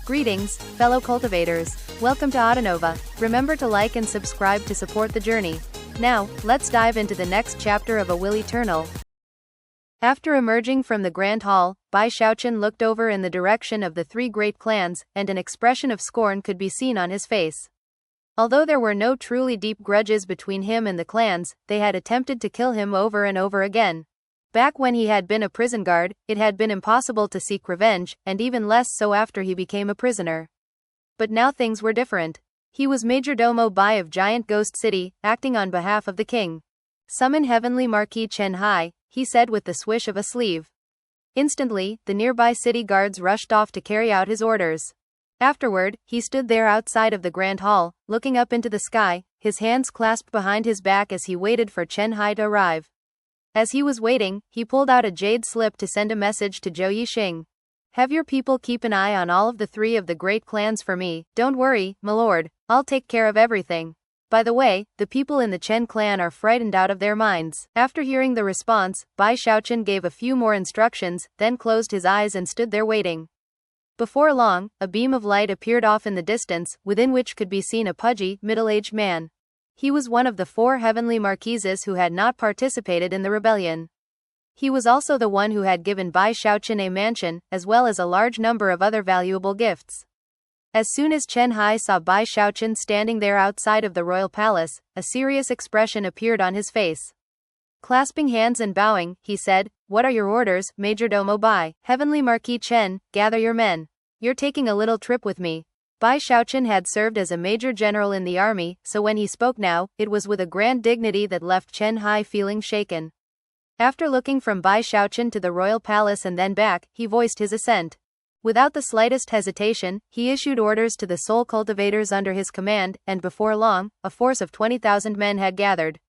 Greetings, fellow cultivators. Welcome to Autonova. Remember to like and subscribe to support the journey. Now, let's dive into the next chapter of A Will Eternal. After emerging from the Grand Hall, Bai Xiaochun looked over in the direction of the three great clans, and an expression of scorn could be seen on his face. Although there were no truly deep grudges between him and the clans, they had attempted to kill him over and over again. Back when he had been a prison guard, it had been impossible to seek revenge, and even less so after he became a prisoner. But now things were different. He was Majordomo Bai of Giant Ghost City, acting on behalf of the king. "Summon Heavenly Marquis Chen Hai," he said with the swish of a sleeve. Instantly, the nearby city guards rushed off to carry out his orders. Afterward, he stood there outside of the Grand Hall, looking up into the sky, his hands clasped behind his back as he waited for Chen Hai to arrive. As he was waiting, he pulled out a jade slip to send a message to Zhou Yixing. "Have your people keep an eye on all of the three of the great clans for me. Don't worry, my lord, I'll take care of everything. By the way, the people in the Chen clan are frightened out of their minds." After hearing the response, Bai Xiaochun gave a few more instructions, then closed his eyes and stood there waiting. Before long, a beam of light appeared off in the distance, within which could be seen a pudgy, middle-aged man. He was one of the 4 heavenly marquises who had not participated in the rebellion. He was also the one who had given Bai Xiaochun a mansion, as well as a large number of other valuable gifts. As soon as Chen Hai saw Bai Xiaochun standing there outside of the royal palace, a serious expression appeared on his face. Clasping hands and bowing, he said, "What are your orders, Majordomo Bai?" "Heavenly Marquis Chen, gather your men. You're taking a little trip with me." Bai Xiaochun had served as a major general in the army, so when he spoke now, it was with a grand dignity that left Chen Hai feeling shaken. After looking from Bai Xiaochun to the royal palace and then back, he voiced his assent. Without the slightest hesitation, he issued orders to the soul cultivators under his command, and before long, a force of 20,000 men had gathered.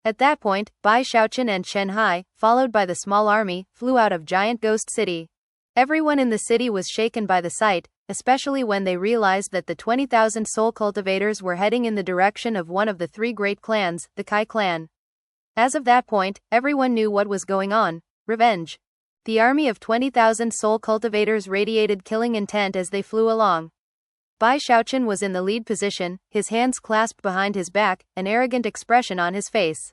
At that point, Bai Xiaochun and Chen Hai, followed by the small army, flew out of Giant Ghost City. Everyone in the city was shaken by the sight, especially when they realized that the 20,000 soul cultivators were heading in the direction of one of the 3 great clans, the Kai clan. As of that point, everyone knew what was going on: revenge. The army of 20,000 soul cultivators radiated killing intent as they flew along. Bai Xiaochun was in the lead position, his hands clasped behind his back, an arrogant expression on his face.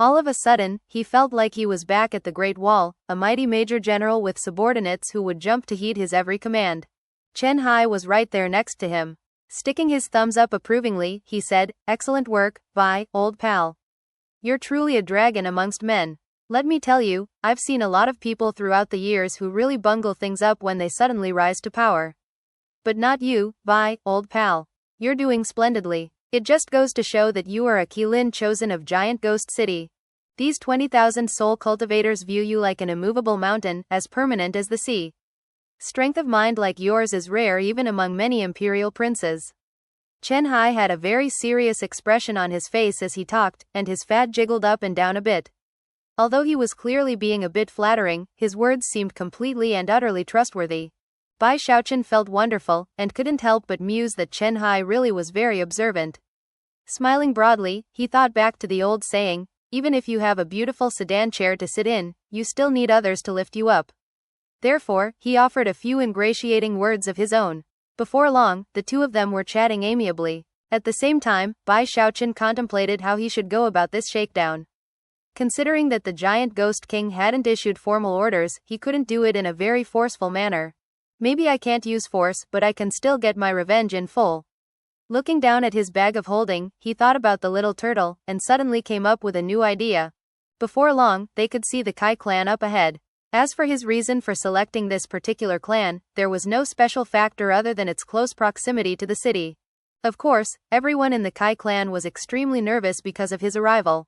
All of a sudden, he felt like he was back at the Great Wall, a mighty major general with subordinates who would jump to heed his every command. Chen Hai was right there next to him. Sticking his thumbs up approvingly, he said, "Excellent work, Bai, old pal. You're truly a dragon amongst men. Let me tell you, I've seen a lot of people throughout the years who really bungle things up when they suddenly rise to power. But not you, Bai, old pal. You're doing splendidly. It just goes to show that you are a Qilin chosen of Giant Ghost City. These 20,000 soul cultivators view you like an immovable mountain, as permanent as the sea. Strength of mind like yours is rare even among many imperial princes." Chen Hai had a very serious expression on his face as he talked, and his fat jiggled up and down a bit. Although he was clearly being a bit flattering, his words seemed completely and utterly trustworthy. Bai Xiaochun felt wonderful, and couldn't help but muse that Chen Hai really was very observant. Smiling broadly, he thought back to the old saying, "Even if you have a beautiful sedan chair to sit in, you still need others to lift you up." Therefore, he offered a few ingratiating words of his own. Before long, the two of them were chatting amiably. At the same time, Bai Xiaochun contemplated how he should go about this shakedown. Considering that the Giant Ghost King hadn't issued formal orders, he couldn't do it in a very forceful manner. "Maybe I can't use force, but I can still get my revenge in full." Looking down at his bag of holding, he thought about the little turtle, and suddenly came up with a new idea. Before long, they could see the Kai clan up ahead. As for his reason for selecting this particular clan, there was no special factor other than its close proximity to the city. Of course, everyone in the Kai clan was extremely nervous because of his arrival.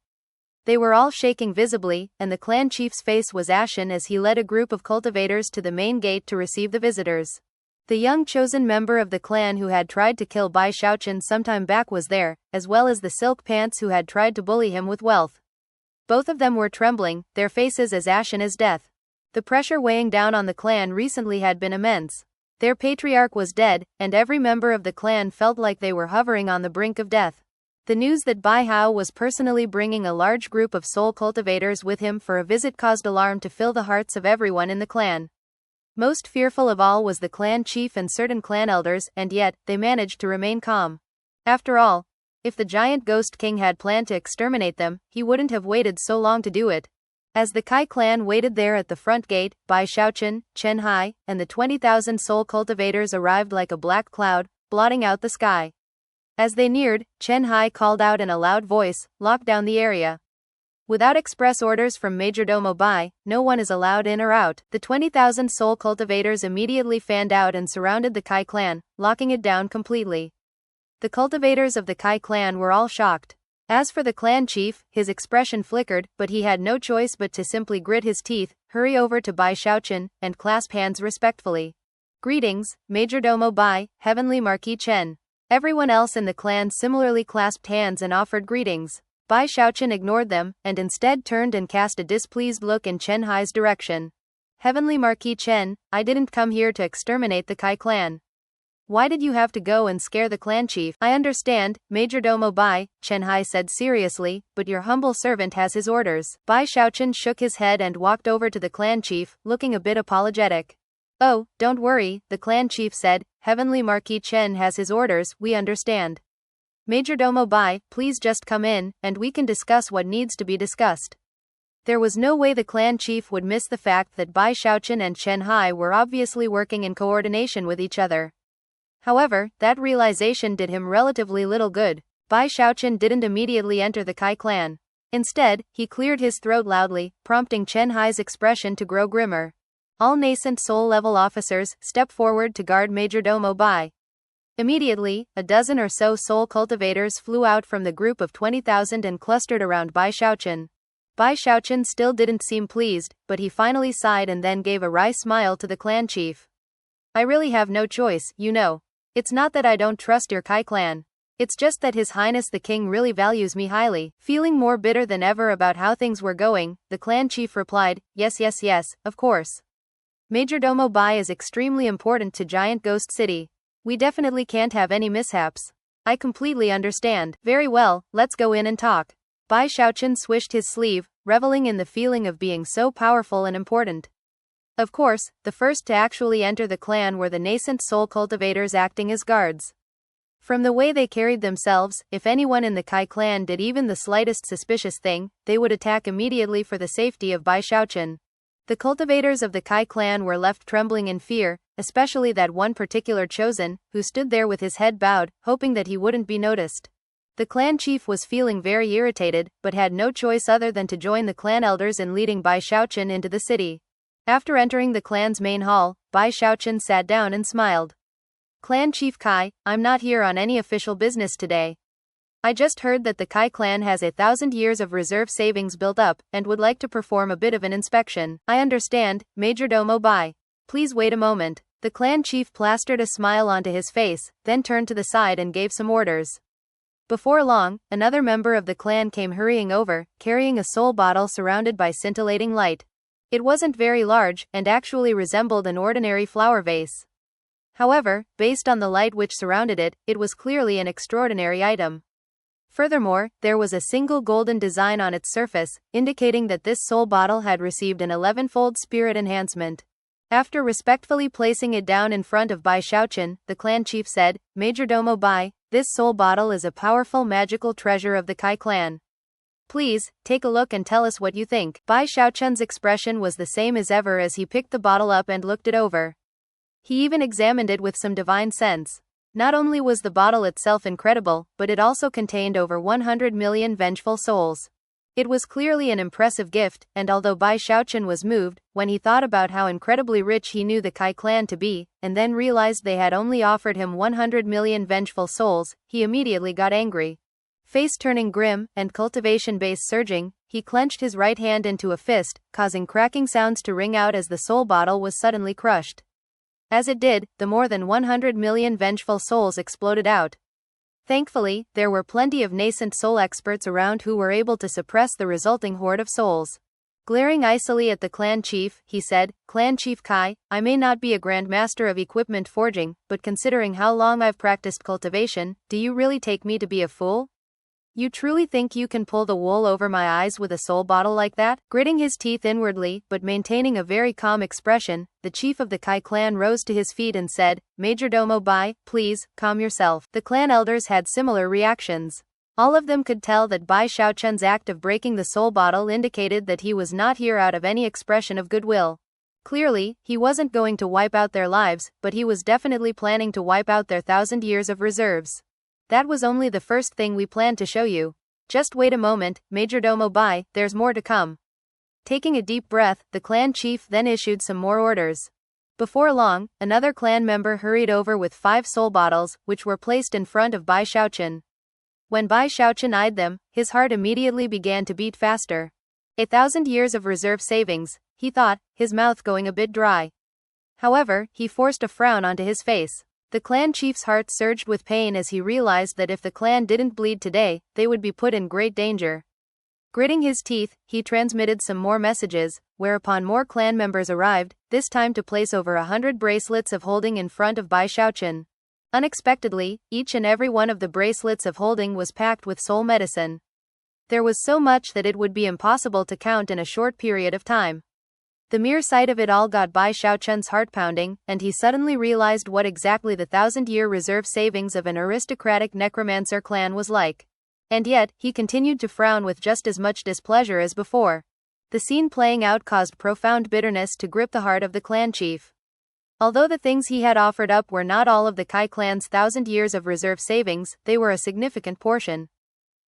They were all shaking visibly, and the clan chief's face was ashen as he led a group of cultivators to the main gate to receive the visitors. The young chosen member of the clan who had tried to kill Bai Xiaochun some time back was there, as well as the silk pants who had tried to bully him with wealth. Both of them were trembling, their faces as ashen as death. The pressure weighing down on the clan recently had been immense. Their patriarch was dead, and every member of the clan felt like they were hovering on the brink of death. The news that Bai Hao was personally bringing a large group of soul cultivators with him for a visit caused alarm to fill the hearts of everyone in the clan. Most fearful of all was the clan chief and certain clan elders, and yet, they managed to remain calm. After all, if the giant ghost king had planned to exterminate them, he wouldn't have waited so long to do it. As the Kai clan waited there at the front gate, Bai Xiaochun, Chen Hai, and the 20,000 soul cultivators arrived like a black cloud, blotting out the sky. As they neared, Chen Hai called out in a loud voice, "Lock down the area." Without express orders from Majordomo Bai, no one is allowed in or out. The 20,000 soul cultivators immediately fanned out and surrounded the Kai clan, locking it down completely. The cultivators of the Kai clan were all shocked. As for the clan chief, his expression flickered, but he had no choice but to simply grit his teeth, hurry over to Bai Xiaochun, and clasp hands respectfully. "Greetings, Majordomo Bai, Heavenly Marquis Chen." Everyone else in the clan similarly clasped hands and offered greetings. Bai Xiaochun ignored them, and instead turned and cast a displeased look in Chen Hai's direction. "Heavenly Marquis Chen, I didn't come here to exterminate the Kai clan. Why did you have to go and scare the clan chief?" "I understand, Majordomo Bai," Chen Hai said seriously, "but your humble servant has his orders." Bai Xiaochun shook his head and walked over to the clan chief, looking a bit apologetic. "Oh, don't worry," the clan chief said, "Heavenly Marquis Chen has his orders, we understand. Majordomo Bai, please just come in, and we can discuss what needs to be discussed." There was no way the clan chief would miss the fact that Bai Xiaochun and Chen Hai were obviously working in coordination with each other. However, that realization did him relatively little good. Bai Xiaochun didn't immediately enter the Kai clan. Instead, he cleared his throat loudly, prompting Chen Hai's expression to grow grimmer. "All nascent soul-level officers, step forward to guard Majordomo Bai." Immediately, a dozen or so soul cultivators flew out from the group of 20,000 and clustered around Bai Xiaochun. Bai Xiaochun still didn't seem pleased, but he finally sighed and then gave a wry smile to the clan chief. "I really have no choice, you know. It's not that I don't trust your Kai clan. It's just that His Highness the King really values me highly." Feeling more bitter than ever about how things were going, the clan chief replied, "Yes, of course. Majordomo Bai is extremely important to Giant Ghost City. We definitely can't have any mishaps. I completely understand." "Very well, let's go in and talk." Bai Xiaochun swished his sleeve, reveling in the feeling of being so powerful and important. Of course, the first to actually enter the clan were the nascent soul cultivators acting as guards. From the way they carried themselves, if anyone in the Kai clan did even the slightest suspicious thing, they would attack immediately for the safety of Bai Xiaochun. The cultivators of the Kai clan were left trembling in fear, especially that one particular chosen, who stood there with his head bowed, hoping that he wouldn't be noticed. The clan chief was feeling very irritated, but had no choice other than to join the clan elders in leading Bai Xiaochun into the city. After entering the clan's main hall, Bai Xiaochun sat down and smiled. "Clan Chief Kai, I'm not here on any official business today. I just heard that the Kai clan has 1,000 years of reserve savings built up, and would like to perform a bit of an inspection." "I understand, Majordomo Bai. Please wait a moment." The clan chief plastered a smile onto his face, then turned to the side and gave some orders. Before long, another member of the clan came hurrying over, carrying a soul bottle surrounded by scintillating light. It wasn't very large, and actually resembled an ordinary flower vase. However, based on the light which surrounded it, it was clearly an extraordinary item. Furthermore, there was a single golden design on its surface, indicating that this soul bottle had received an 11-fold spirit enhancement. After respectfully placing it down in front of Bai Xiaochun, the clan chief said, "Majordomo Bai, this soul bottle is a powerful magical treasure of the Kai clan. Please, take a look and tell us what you think." Bai Xiaochun's expression was the same as ever as he picked the bottle up and looked it over. He even examined it with some divine sense. Not only was the bottle itself incredible, but it also contained over 100 million vengeful souls. It was clearly an impressive gift, and although Bai Xiaochun was moved, when he thought about how incredibly rich he knew the Kai clan to be, and then realized they had only offered him 100 million vengeful souls, he immediately got angry. Face turning grim, and cultivation base surging, he clenched his right hand into a fist, causing cracking sounds to ring out as the soul bottle was suddenly crushed. As it did, the more than 100 million vengeful souls exploded out. Thankfully, there were plenty of nascent soul experts around who were able to suppress the resulting horde of souls. Glaring icily at the clan chief, he said, "Clan Chief Kai, I may not be a grand master of equipment forging, but considering how long I've practiced cultivation, do you really take me to be a fool? You truly think you can pull the wool over my eyes with a soul bottle like that? Gritting his teeth inwardly, but maintaining a very calm expression, the chief of the Kai clan rose to his feet and said, Majordomo Bai, please, calm yourself. The clan elders had similar reactions. All of them could tell that Bai Xiaochun's act of breaking the soul bottle indicated that he was not here out of any expression of goodwill. Clearly, he wasn't going to wipe out their lives, but he was definitely planning to wipe out their 1,000 years of reserves. That was only the first thing we planned to show you. Just wait a moment, Majordomo Bai, there's more to come. Taking a deep breath, the clan chief then issued some more orders. Before long, another clan member hurried over with 5 soul bottles, which were placed in front of Bai Xiaochun. When Bai Xiaochun eyed them, his heart immediately began to beat faster. 1,000 years of reserve savings, he thought, his mouth going a bit dry. However, he forced a frown onto his face. The clan chief's heart surged with pain as he realized that if the clan didn't bleed today, they would be put in great danger. Gritting his teeth, he transmitted some more messages, whereupon more clan members arrived, this time to place over 100 bracelets of holding in front of Bai Xiaochun. Unexpectedly, each and every one of the bracelets of holding was packed with soul medicine. There was so much that it would be impossible to count in a short period of time. The mere sight of it all got Bai Xiaochun's heart pounding, and he suddenly realized what exactly the 1,000-year reserve savings of an aristocratic necromancer clan was like. And yet, he continued to frown with just as much displeasure as before. The scene playing out caused profound bitterness to grip the heart of the clan chief. Although the things he had offered up were not all of the Kai clan's 1,000 years of reserve savings, they were a significant portion.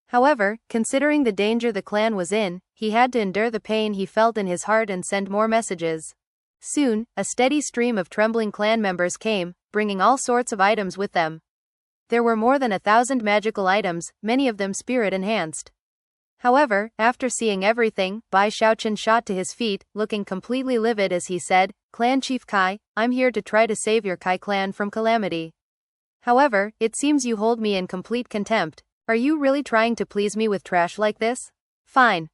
However, considering the danger the clan was in, he had to endure the pain he felt in his heart and send more messages. Soon, a steady stream of trembling clan members came, bringing all sorts of items with them. There were more than 1,000 magical items, many of them spirit-enhanced. However, after seeing everything, Bai Xiaochun shot to his feet, looking completely livid as he said, Clan Chief Kai, I'm here to try to save your Kai clan from calamity. However, it seems you hold me in complete contempt. Are you really trying to please me with trash like this? Fine,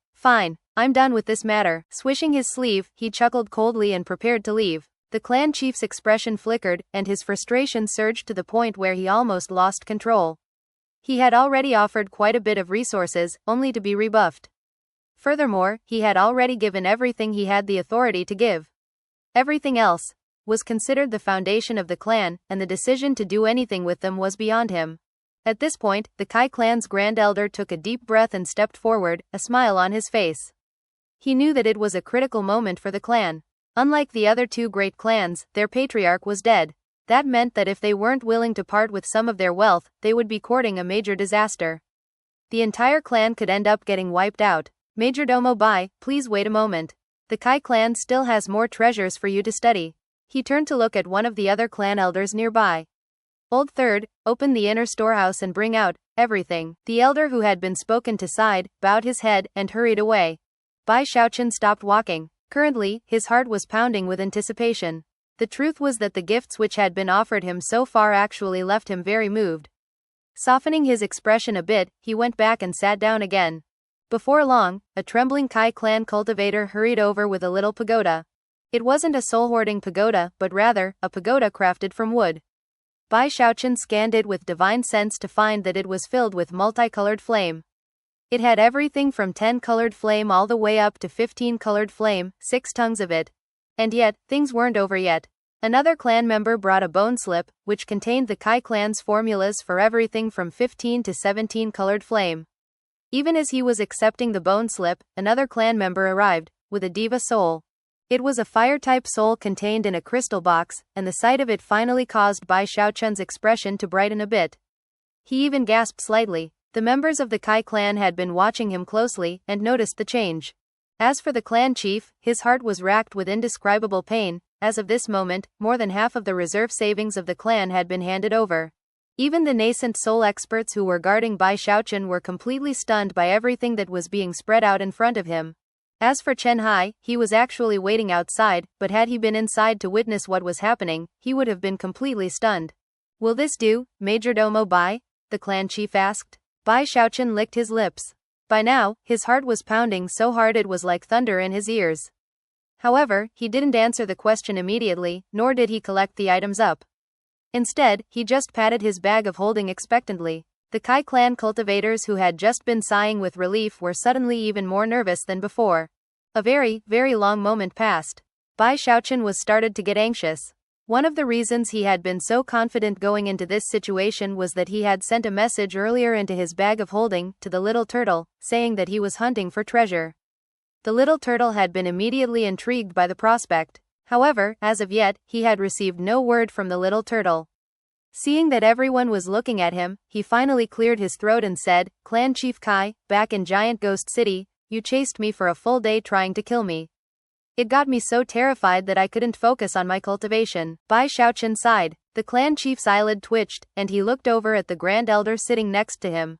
I'm done with this matter. Swishing his sleeve, he chuckled coldly and prepared to leave. The clan chief's expression flickered, and his frustration surged to the point where he almost lost control. He had already offered quite a bit of resources, only to be rebuffed. Furthermore, he had already given everything he had the authority to give. Everything else was considered the foundation of the clan, and the decision to do anything with them was beyond him. At this point, the Kai clan's grand elder took a deep breath and stepped forward, a smile on his face. He knew that it was a critical moment for the clan. Unlike the other 2 great clans, their patriarch was dead. That meant that if they weren't willing to part with some of their wealth, they would be courting a major disaster. The entire clan could end up getting wiped out. Majordomo Bai, please wait a moment. The Kai clan still has more treasures for you to study. He turned to look at one of the other clan elders nearby. Old Third, open the inner storehouse and bring out everything. The elder who had been spoken to sighed, bowed his head, and hurried away. Bai Xiaochun stopped walking. Currently, his heart was pounding with anticipation. The truth was that the gifts which had been offered him so far actually left him very moved. Softening his expression a bit, he went back and sat down again. Before long, a trembling Kai clan cultivator hurried over with a little pagoda. It wasn't a soul-hoarding pagoda, but rather, a pagoda crafted from wood. Bai Xiaochun scanned it with divine sense to find that it was filled with multicolored flame. It had everything from 10-colored flame all the way up to 15-colored flame, 6 tongues of it. And yet, things weren't over yet. Another clan member brought a bone slip, which contained the Kai clan's formulas for everything from 15 to 17-colored flame. Even as he was accepting the bone slip, another clan member arrived, with a diva soul. It was a fire-type soul contained in a crystal box, and the sight of it finally caused Bai Xiaochun's expression to brighten a bit. He even gasped slightly. The members of the Kai clan had been watching him closely, and noticed the change. As for the clan chief, his heart was racked with indescribable pain. As of this moment, more than half of the reserve savings of the clan had been handed over. Even the nascent soul experts who were guarding Bai Xiaochun were completely stunned by everything that was being spread out in front of him. As for Chen Hai, he was actually waiting outside, but had he been inside to witness what was happening, he would have been completely stunned. Will this do, Majordomo Bai? The clan chief asked. Bai Xiaochun licked his lips. By now, his heart was pounding so hard it was like thunder in his ears. However, he didn't answer the question immediately, nor did he collect the items up. Instead, he just patted his bag of holding expectantly. The Kai clan cultivators, who had just been sighing with relief, were suddenly even more nervous than before. A very, very long moment passed. Bai Xiaochun was started to get anxious. One of the reasons he had been so confident going into this situation was that he had sent a message earlier into his bag of holding to the little turtle, saying that he was hunting for treasure. The little turtle had been immediately intrigued by the prospect. However, as of yet, he had received no word from the little turtle. Seeing that everyone was looking at him, he finally cleared his throat and said, "Clan Chief Kai, back in Giant Ghost City, you chased me for a full day trying to kill me. It got me so terrified that I couldn't focus on my cultivation." Bai Xiaochun sighed. The clan chief's eyelid twitched, and he looked over at the Grand Elder sitting next to him.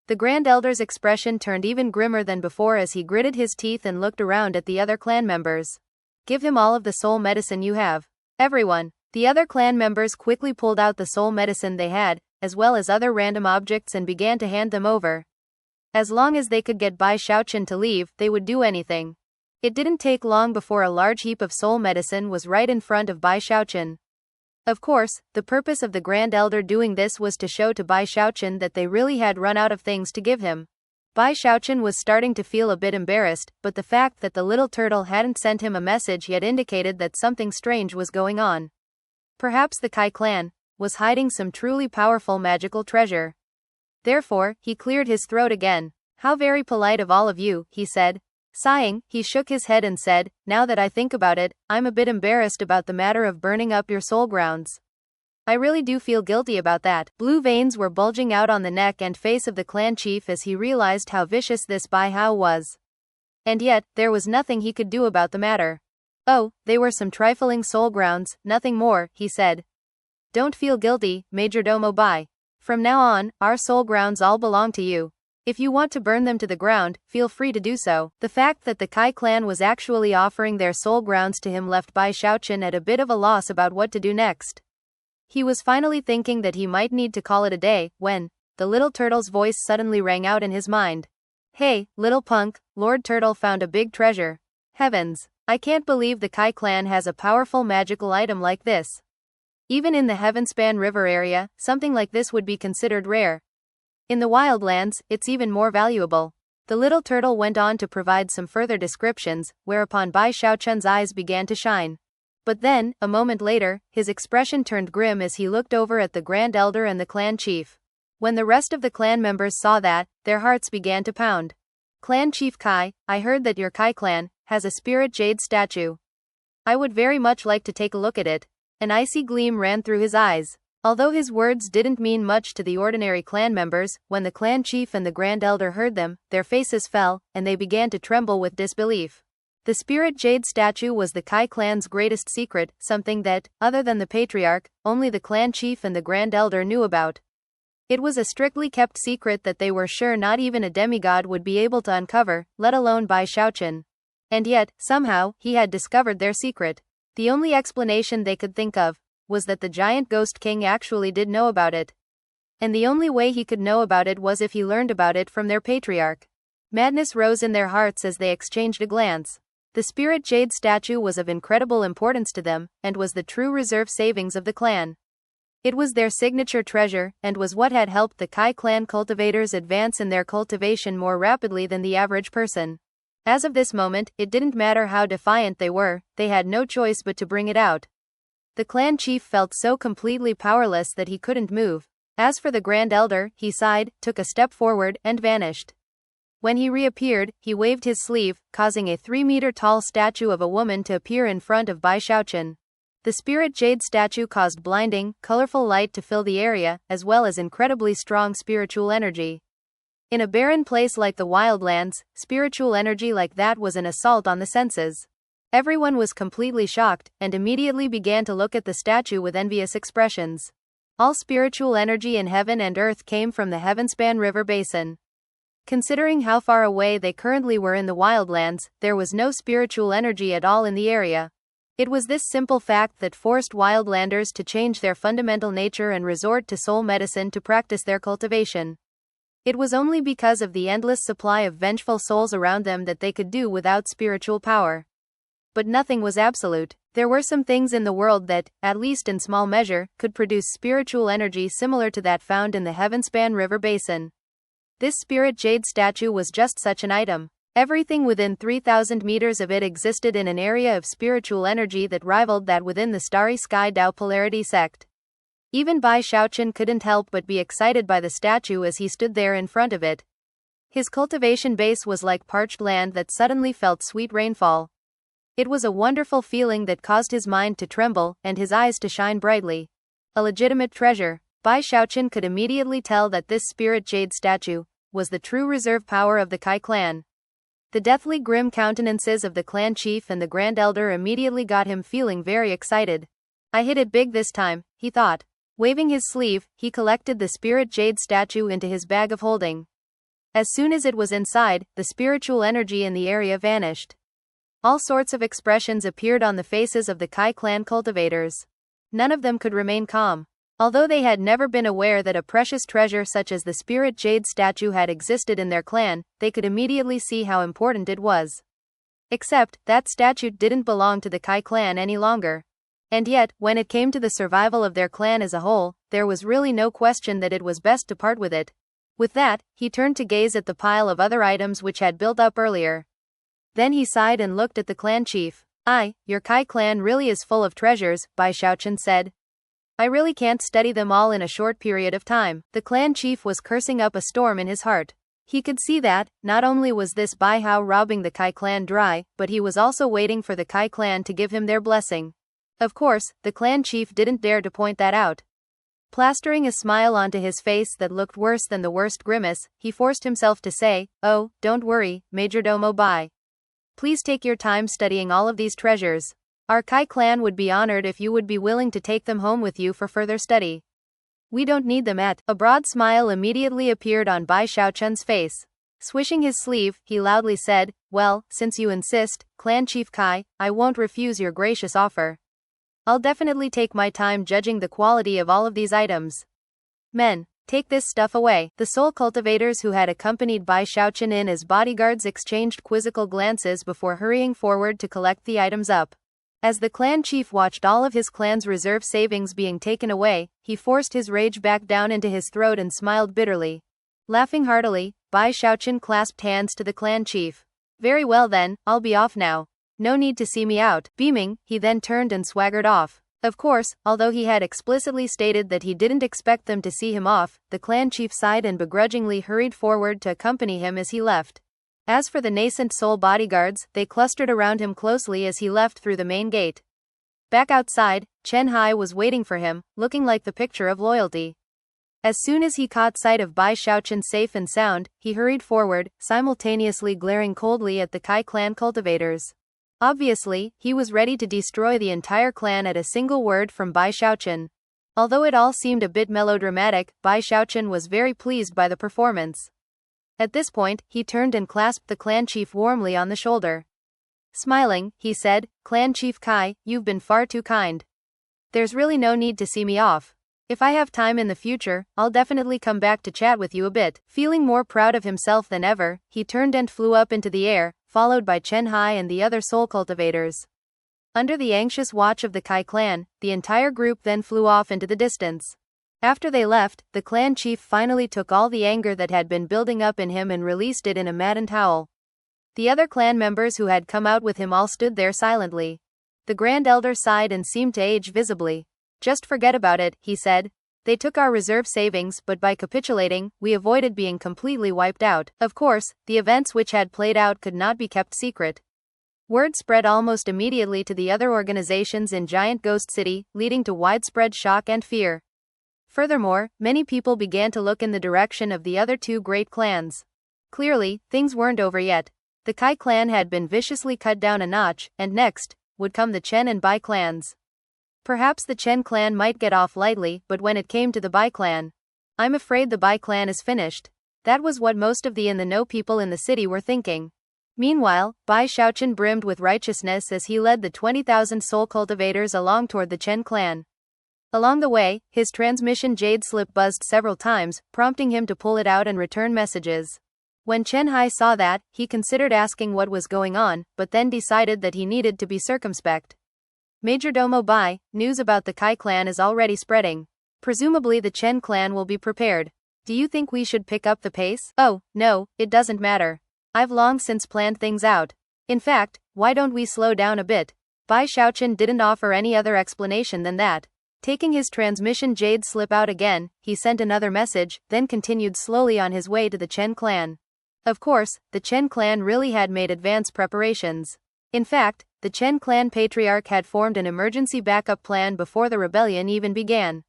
The Grand Elder's expression turned even grimmer than before as he gritted his teeth and looked around at the other clan members. "Give him all of the soul medicine you have. Everyone." The other clan members quickly pulled out the soul medicine they had, as well as other random objects, and began to hand them over. As long as they could get Bai Xiaochun to leave, they would do anything. It didn't take long before a large heap of soul medicine was right in front of Bai Xiaochun. Of course, the purpose of the Grand Elder doing this was to show to Bai Xiaochun that they really had run out of things to give him. Bai Xiaochun was starting to feel a bit embarrassed, but the fact that the little turtle hadn't sent him a message yet indicated that something strange was going on. Perhaps the Kai clan was hiding some truly powerful magical treasure. Therefore, he cleared his throat again. "How very polite of all of you," he said. Sighing, he shook his head and said, "Now that I think about it, I'm a bit embarrassed about the matter of burning up your soul grounds. I really do feel guilty about that." Blue veins were bulging out on the neck and face of the clan chief as he realized how vicious this Bai Hao was. And yet, there was nothing he could do about the matter. "Oh, they were some trifling soul grounds, nothing more," he said. "Don't feel guilty, Majordomo Bai. From now on, our soul grounds all belong to you. If you want to burn them to the ground, feel free to do so." The fact that the Kai clan was actually offering their soul grounds to him left Bai Xiaochun at a bit of a loss about what to do next. He was finally thinking that he might need to call it a day, when the little turtle's voice suddenly rang out in his mind. "Hey, little punk, Lord Turtle found a big treasure. Heavens, I can't believe the Kai clan has a powerful magical item like this. Even in the Heavenspan River area, something like this would be considered rare. In the wildlands, it's even more valuable." The little turtle went on to provide some further descriptions, whereupon Bai Xiaochun's eyes began to shine. But then, a moment later, his expression turned grim as he looked over at the Grand Elder and the clan chief. When the rest of the clan members saw that, their hearts began to pound. "Clan Chief Kai, I heard that your Kai clan has a spirit jade statue. I would very much like to take a look at it." An icy gleam ran through his eyes. Although his words didn't mean much to the ordinary clan members, when the clan chief and the Grand Elder heard them, their faces fell, and they began to tremble with disbelief. The spirit jade statue was the Kai clan's greatest secret, something that, other than the patriarch, only the clan chief and the Grand Elder knew about. It was a strictly kept secret that they were sure not even a demigod would be able to uncover, let alone Bai Xiaochun. And yet, somehow, he had discovered their secret. The only explanation they could think of was that the giant ghost king actually did know about it. And the only way he could know about it was if he learned about it from their patriarch. Madness rose in their hearts as they exchanged a glance. The spirit jade statue was of incredible importance to them, and was the true reserve savings of the clan. It was their signature treasure, and was what had helped the Kai clan cultivators advance in their cultivation more rapidly than the average person. As of this moment, it didn't matter how defiant they were, they had no choice but to bring it out. The clan chief felt so completely powerless that he couldn't move. As for the Grand Elder, he sighed, took a step forward, and vanished. When he reappeared, he waved his sleeve, causing a 3-meter-tall statue of a woman to appear in front of Bai Xiaochun. The spirit jade statue caused blinding, colorful light to fill the area, as well as incredibly strong spiritual energy. In a barren place like the wildlands, spiritual energy like that was an assault on the senses. Everyone was completely shocked, and immediately began to look at the statue with envious expressions. All spiritual energy in heaven and earth came from the Heavenspan River basin. Considering how far away they currently were in the wildlands, there was no spiritual energy at all in the area. It was this simple fact that forced wildlanders to change their fundamental nature and resort to soul medicine to practice their cultivation. It was only because of the endless supply of vengeful souls around them that they could do without spiritual power. but nothing was absolute. There were some things in the world that, at least in small measure, could produce spiritual energy similar to that found in the Heavenspan River Basin. This spirit jade statue was just such an item. Everything within 3,000 meters of it existed in an area of spiritual energy that rivaled that within the Starry Sky Tao Polarity sect. Even Bai Xiaochun couldn't help but be excited by the statue as he stood there in front of it. His cultivation base was like parched land that suddenly felt sweet rainfall. It was a wonderful feeling that caused his mind to tremble and his eyes to shine brightly. A legitimate treasure. Bai Xiaochun could immediately tell that this spirit jade statue was the true reserve power of the Kai clan. The deathly grim countenances of the clan chief and the grand elder immediately got him feeling very excited. I hit it big this time, he thought. Waving his sleeve, he collected the spirit jade statue into his bag of holding. As soon as it was inside, the spiritual energy in the area vanished. All sorts of expressions appeared on the faces of the Kai clan cultivators. None of them could remain calm. Although they had never been aware that a precious treasure such as the spirit jade statue had existed in their clan, they could immediately see how important it was. Except, that statue didn't belong to the Kai clan any longer. And yet, when it came to the survival of their clan as a whole, there was really no question that it was best to part with it. With that, he turned to gaze at the pile of other items which had built up earlier. Then he sighed and looked at the clan chief. Your Kai clan really is full of treasures, Bai Xiaochun said. I really can't study them all in a short period of time. The clan chief was cursing up a storm in his heart. He could see that, not only was this Bai Hao robbing the Kai clan dry, but he was also waiting for the Kai clan to give him their blessing. Of course, the clan chief didn't dare to point that out. Plastering a smile onto his face that looked worse than the worst grimace, he forced himself to say, "Oh, don't worry, Majordomo Bai. Please take your time studying all of these treasures. Our Kai clan would be honored if you would be willing to take them home with you for further study. We don't need them at." A broad smile immediately appeared on Bai Xiaochun's face. Swishing his sleeve, he loudly said, "Well, since you insist, Clan Chief Kai, I won't refuse your gracious offer. I'll definitely take my time judging the quality of all of these items. Men, take this stuff away." The soul cultivators who had accompanied Bai Xiaochun in as bodyguards exchanged quizzical glances before hurrying forward to collect the items up. As the clan chief watched all of his clan's reserve savings being taken away, he forced his rage back down into his throat and smiled bitterly. Laughing heartily, Bai Xiaochun clasped hands to the clan chief. "Very well then, I'll be off now. No need to see me out." Beaming, he then turned and swaggered off. Of course, although he had explicitly stated that he didn't expect them to see him off, the clan chief sighed and begrudgingly hurried forward to accompany him as he left. As for the nascent soul bodyguards, they clustered around him closely as he left through the main gate. Back outside, Chen Hai was waiting for him, looking like the picture of loyalty. As soon as he caught sight of Bai Xiaochun safe and sound, he hurried forward, simultaneously glaring coldly at the Kai clan cultivators. Obviously, he was ready to destroy the entire clan at a single word from Bai Xiaochun. Although it all seemed a bit melodramatic, Bai Xiaochun was very pleased by the performance. At this point, he turned and clasped the clan chief warmly on the shoulder. Smiling, he said, "Clan Chief Kai, you've been far too kind. There's really no need to see me off. If I have time in the future, I'll definitely come back to chat with you a bit." Feeling more proud of himself than ever, he turned and flew up into the air, followed by Chen Hai and the other soul cultivators. Under the anxious watch of the Kai clan, the entire group then flew off into the distance. After they left, the clan chief finally took all the anger that had been building up in him and released it in a maddened howl. The other clan members who had come out with him all stood there silently. The grand elder sighed and seemed to age visibly. "Just forget about it," he said. "They took our reserve savings, but by capitulating, we avoided being completely wiped out." Of course, the events which had played out could not be kept secret. Word spread almost immediately to the other organizations in Giant Ghost City, leading to widespread shock and fear. Furthermore, many people began to look in the direction of the other two great clans. Clearly, things weren't over yet. The Kai clan had been viciously cut down a notch, and next would come the Chen and Bai clans. Perhaps the Chen clan might get off lightly, but when it came to the Bai clan, "I'm afraid the Bai clan is finished." That was what most of the in-the-know people in the city were thinking. Meanwhile, Bai Xiaochun brimmed with righteousness as he led the 20,000 soul cultivators along toward the Chen clan. Along the way, his transmission jade slip buzzed several times, prompting him to pull it out and return messages. When Chen Hai saw that, he considered asking what was going on, but then decided that he needed to be circumspect. Majordomo Bai, news about the Kai clan is already spreading. Presumably the Chen clan will be prepared. Do you think we should pick up the pace? Oh, no, it doesn't matter. I've long since planned things out. In fact, why don't we slow down a bit? Bai Xiaochun didn't offer any other explanation than that. Taking his transmission jade slip out again, he sent another message, then continued slowly on his way to the Chen clan. Of course, the Chen clan really had made advance preparations. In fact, the Chen clan patriarch had formed an emergency backup plan before the rebellion even began.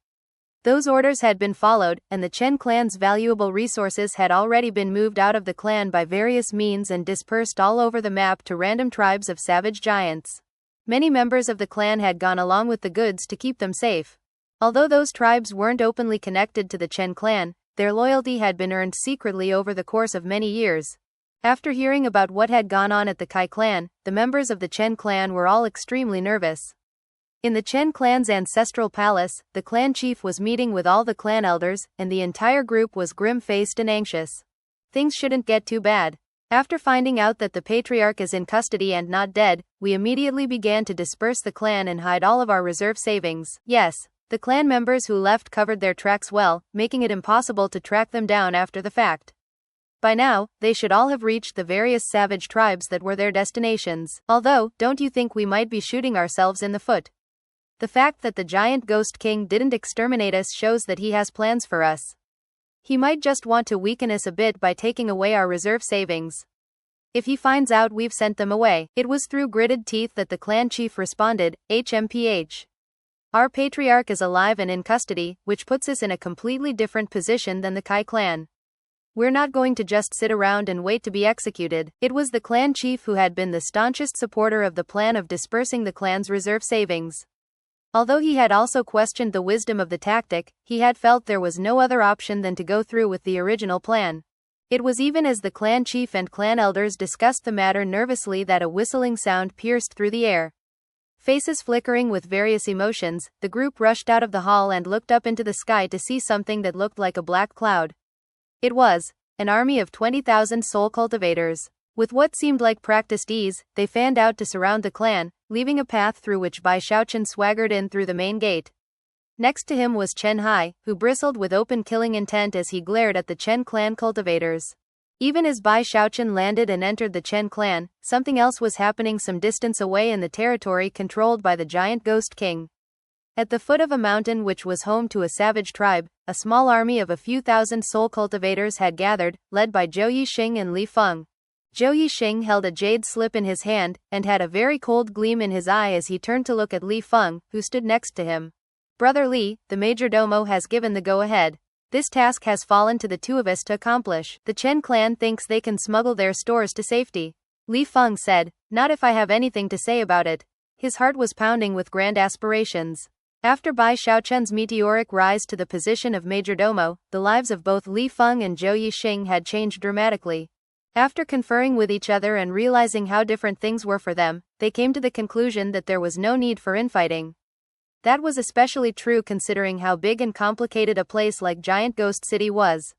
Those orders had been followed, and the Chen clan's valuable resources had already been moved out of the clan by various means and dispersed all over the map to random tribes of savage giants. Many members of the clan had gone along with the goods to keep them safe. Although those tribes weren't openly connected to the Chen clan, their loyalty had been earned secretly over the course of many years. After hearing about what had gone on at the Kai clan, the members of the Chen clan were all extremely nervous. In the Chen clan's ancestral palace, the clan chief was meeting with all the clan elders, and the entire group was grim-faced and anxious. Things shouldn't get too bad. After finding out that the patriarch is in custody and not dead, we immediately began to disperse the clan and hide all of our reserve savings. Yes, the clan members who left covered their tracks well, making it impossible to track them down after the fact. By now, they should all have reached the various savage tribes that were their destinations. Although, don't you think we might be shooting ourselves in the foot? The fact that the giant ghost king didn't exterminate us shows that he has plans for us. He might just want to weaken us a bit by taking away our reserve savings. If he finds out we've sent them away, it was through gritted teeth that the clan chief responded, HMPH. Our patriarch is alive and in custody, which puts us in a completely different position than the Kai clan. We're not going to just sit around and wait to be executed. It was the clan chief who had been the staunchest supporter of the plan of dispersing the clan's reserve savings. Although he had also questioned the wisdom of the tactic, he had felt there was no other option than to go through with the original plan. It was even as the clan chief and clan elders discussed the matter nervously that a whistling sound pierced through the air. Faces flickering with various emotions, the group rushed out of the hall and looked up into the sky to see something that looked like a black cloud. It was an army of 20,000 soul cultivators. With what seemed like practiced ease, they fanned out to surround the clan, leaving a path through which Bai Xiaochun swaggered in through the main gate. Next to him was Chen Hai, who bristled with open killing intent as he glared at the Chen clan cultivators. Even as Bai Xiaochun landed and entered the Chen clan, something else was happening some distance away in the territory controlled by the giant ghost king. At the foot of a mountain which was home to a savage tribe, a small army of a few thousand soul cultivators had gathered, led by Zhou Yixing and Li Feng. Zhou Yixing held a jade slip in his hand, and had a very cold gleam in his eye as he turned to look at Li Feng, who stood next to him. Brother Li, the majordomo has given the go-ahead. This task has fallen to the two of us to accomplish. The Chen clan thinks they can smuggle their stores to safety. Li Feng said, not if I have anything to say about it. His heart was pounding with grand aspirations. After Bai Xiaochun's meteoric rise to the position of majordomo, the lives of both Li Feng and Zhou Yixing had changed dramatically. After conferring with each other and realizing how different things were for them, they came to the conclusion that there was no need for infighting. That was especially true considering how big and complicated a place like Giant Ghost City was.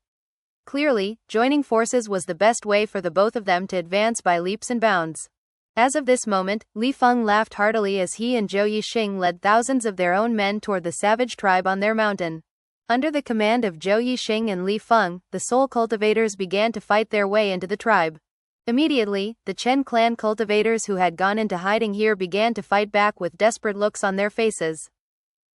Clearly, joining forces was the best way for the both of them to advance by leaps and bounds. As of this moment, Li Feng laughed heartily as he and Zhou Yixing led thousands of their own men toward the savage tribe on their mountain. Under the command of Zhou Yixing and Li Feng, the soul cultivators began to fight their way into the tribe. Immediately, the Chen clan cultivators who had gone into hiding here began to fight back with desperate looks on their faces.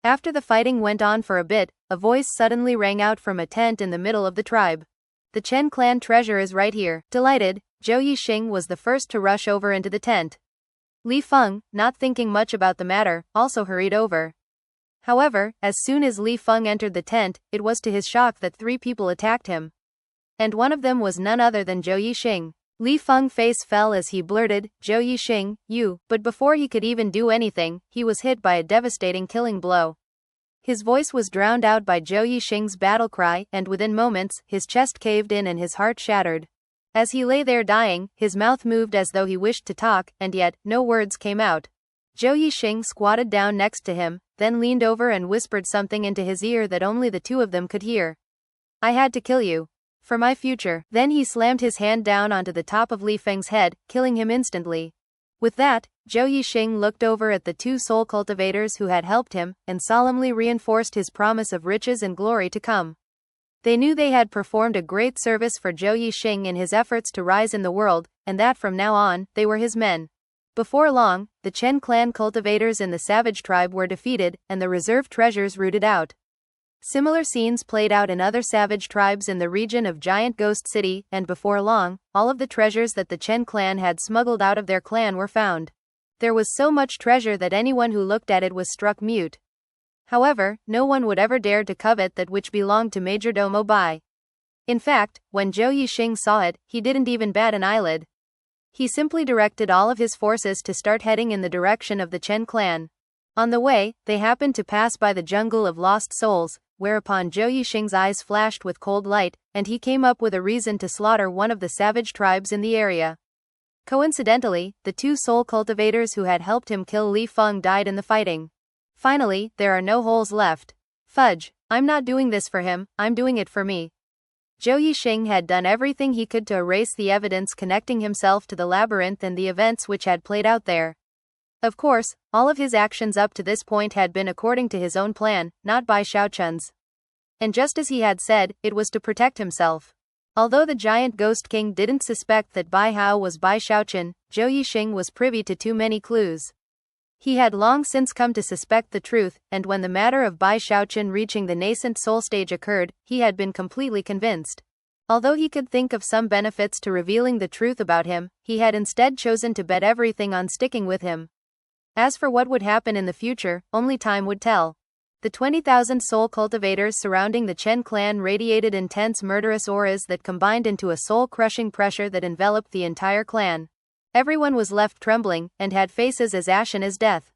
After the fighting went on for a bit, a voice suddenly rang out from a tent in the middle of the tribe. The Chen clan treasure is right here. Delighted, Zhou Yixing was the first to rush over into the tent. Li Feng, not thinking much about the matter, also hurried over. However, as soon as Li Feng entered the tent, it was to his shock that 3 people attacked him. And one of them was none other than Zhou Yixing. Li Feng's face fell as he blurted, Zhou Yixing, you, but before he could even do anything, he was hit by a devastating killing blow. His voice was drowned out by Zhou Yixing's battle cry, and within moments, his chest caved in and his heart shattered. As he lay there dying, his mouth moved as though he wished to talk, and yet, no words came out. Zhou Yixing squatted down next to him, then leaned over and whispered something into his ear that only the two of them could hear. I had to kill you. For my future. Then he slammed his hand down onto the top of Li Feng's head, killing him instantly. With that, Zhou Yixing looked over at the two soul cultivators who had helped him, and solemnly reinforced his promise of riches and glory to come. They knew they had performed a great service for Zhou Yixing in his efforts to rise in the world, and that from now on, they were his men. Before long, the Chen clan cultivators in the savage tribe were defeated, and the reserve treasures rooted out. Similar scenes played out in other savage tribes in the region of Giant Ghost City, and before long, all of the treasures that the Chen clan had smuggled out of their clan were found. There was so much treasure that anyone who looked at it was struck mute. However, no one would ever dare to covet that which belonged to Majordomo Bai. In fact, when Zhou Yixing saw it, he didn't even bat an eyelid. He simply directed all of his forces to start heading in the direction of the Chen clan. On the way, they happened to pass by the jungle of lost souls, whereupon Zhou Yixing's eyes flashed with cold light, and he came up with a reason to slaughter one of the savage tribes in the area. Coincidentally, the two soul cultivators who had helped him kill Li Feng died in the fighting. Finally, there are no holes left. Fudge, I'm not doing this for him, I'm doing it for me. Zhou Yixing had done everything he could to erase the evidence connecting himself to the labyrinth and the events which had played out there. Of course, all of his actions up to this point had been according to his own plan, not Bai Xiaochun's. And just as he had said, it was to protect himself. Although the giant ghost king didn't suspect that Bai Hao was Bai Xiaochun, Zhou Yixing was privy to too many clues. He had long since come to suspect the truth, and when the matter of Bai Xiaochun reaching the nascent soul stage occurred, he had been completely convinced. Although he could think of some benefits to revealing the truth about him, he had instead chosen to bet everything on sticking with him. As for what would happen in the future, only time would tell. The 20,000 soul cultivators surrounding the Chen clan radiated intense murderous auras that combined into a soul-crushing pressure that enveloped the entire clan. Everyone was left trembling, and had faces as ashen as death.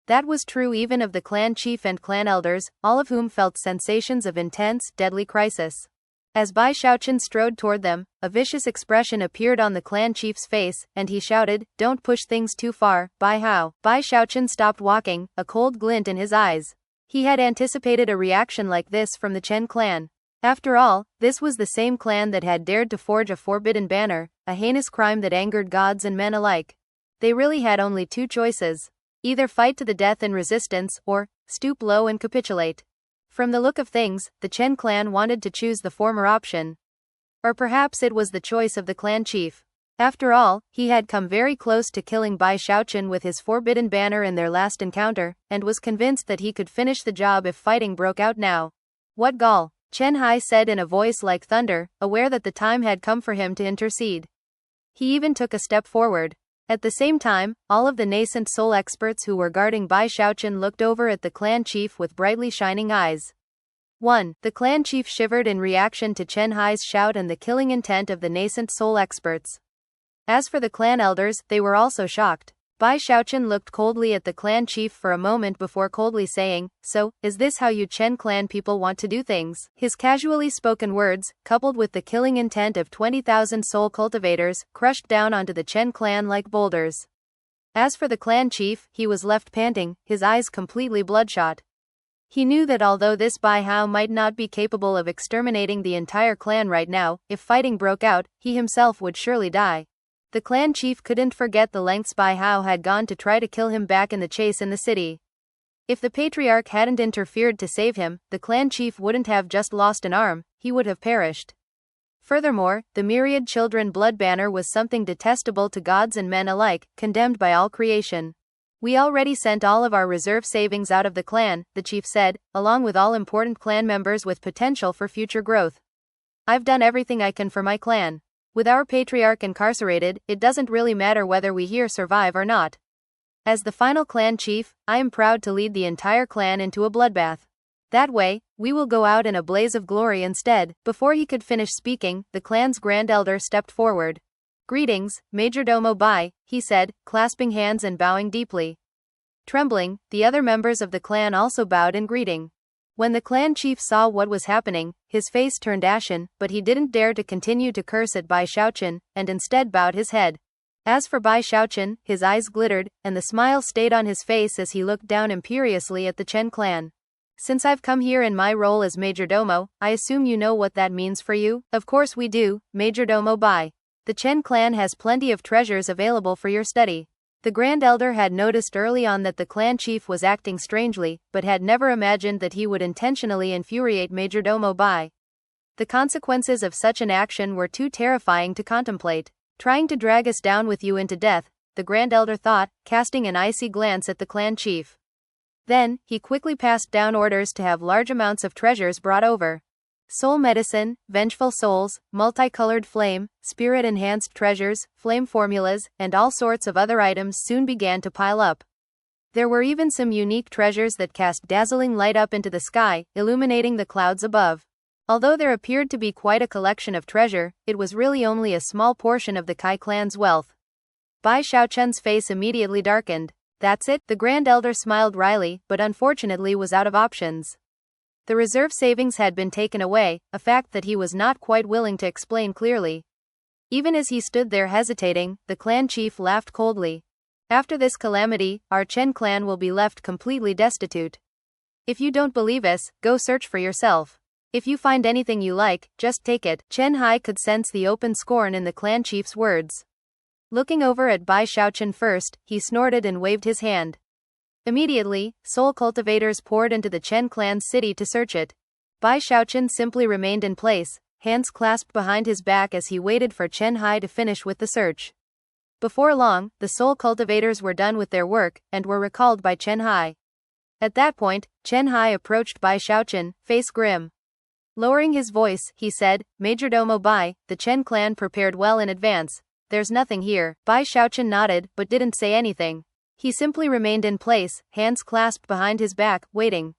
That was true even of the clan chief and clan elders, all of whom felt sensations of intense, deadly crisis. As Bai Xiaochun strode toward them, a vicious expression appeared on the clan chief's face, and he shouted, "Don't push things too far, Bai Hao." Bai Xiaochun stopped walking, a cold glint in his eyes. He had anticipated a reaction like this from the Chen clan. After all, this was the same clan that had dared to forge a forbidden banner, a heinous crime that angered gods and men alike. They really had only two choices. Either fight to the death in resistance, or stoop low and capitulate. From the look of things, the Chen clan wanted to choose the former option. Or perhaps it was the choice of the clan chief. After all, he had come very close to killing Bai Xiaochun with his forbidden banner in their last encounter, and was convinced that he could finish the job if fighting broke out now. What gall? Chen Hai said in a voice like thunder, aware that the time had come for him to intercede. He even took a step forward. At the same time, all of the nascent soul experts who were guarding Bai Xiaochun looked over at the clan chief with brightly shining eyes. 1. The clan chief shivered in reaction to Chen Hai's shout and the killing intent of the nascent soul experts. As for the clan elders, they were also shocked. Bai Xiaochun looked coldly at the clan chief for a moment before coldly saying, "So, is this how you Chen clan people want to do things?" His casually spoken words, coupled with the killing intent of 20,000 soul cultivators, crushed down onto the Chen clan like boulders. As for the clan chief, he was left panting, his eyes completely bloodshot. He knew that although this Bai Hao might not be capable of exterminating the entire clan right now, if fighting broke out, he himself would surely die. The clan chief couldn't forget the lengths Bai Hao had gone to try to kill him back in the chase in the city. If the patriarch hadn't interfered to save him, the clan chief wouldn't have just lost an arm, he would have perished. Furthermore, the myriad children blood banner was something detestable to gods and men alike, condemned by all creation. "We already sent all of our reserve savings out of the clan," the chief said, "along with all important clan members with potential for future growth. I've done everything I can for my clan. With our patriarch incarcerated, it doesn't really matter whether we here survive or not. As the final clan chief, I am proud to lead the entire clan into a bloodbath. That way, we will go out in a blaze of glory instead." Before he could finish speaking, the clan's grand elder stepped forward. "Greetings, Majordomo Bai," he said, clasping hands and bowing deeply. Trembling, the other members of the clan also bowed in greeting. When the clan chief saw what was happening, his face turned ashen, but he didn't dare to continue to curse at Bai Xiaochun, and instead bowed his head. As for Bai Xiaochun, his eyes glittered, and the smile stayed on his face as he looked down imperiously at the Chen clan. Since I've come here in my role as Majordomo, I assume you know what that means for you? Of course we do, Majordomo Bai. The Chen clan has plenty of treasures available for your study. The Grand Elder had noticed early on that the clan chief was acting strangely, but had never imagined that he would intentionally infuriate Majordomo Bai. The consequences of such an action were too terrifying to contemplate. Trying to drag us down with you into death, the Grand Elder thought, casting an icy glance at the clan chief. Then, he quickly passed down orders to have large amounts of treasures brought over. Soul medicine, vengeful souls, multicolored flame, spirit-enhanced treasures, flame formulas, and all sorts of other items soon began to pile up. There were even some unique treasures that cast dazzling light up into the sky, illuminating the clouds above. Although there appeared to be quite a collection of treasure, it was really only a small portion of the Kai clan's wealth. Bai Xiaochun's face immediately darkened. That's it? The Grand Elder smiled wryly, but unfortunately was out of options. The reserve savings had been taken away, a fact that he was not quite willing to explain clearly. Even as he stood there hesitating, the clan chief laughed coldly. After this calamity, our Chen clan will be left completely destitute. If you don't believe us, go search for yourself. If you find anything you like, just take it. Chen Hai could sense the open scorn in the clan chief's words. Looking over at Bai Xiaochun first, he snorted and waved his hand. Immediately, soul cultivators poured into the Chen clan's city to search it. Bai Xiaochun simply remained in place, hands clasped behind his back as he waited for Chen Hai to finish with the search. Before long, the soul cultivators were done with their work, and were recalled by Chen Hai. At that point, Chen Hai approached Bai Xiaochun, face grim. Lowering his voice, he said, Majordomo Bai, the Chen clan prepared well in advance. There's nothing here. Bai Xiaochun nodded, but didn't say anything. He simply remained in place, hands clasped behind his back, waiting.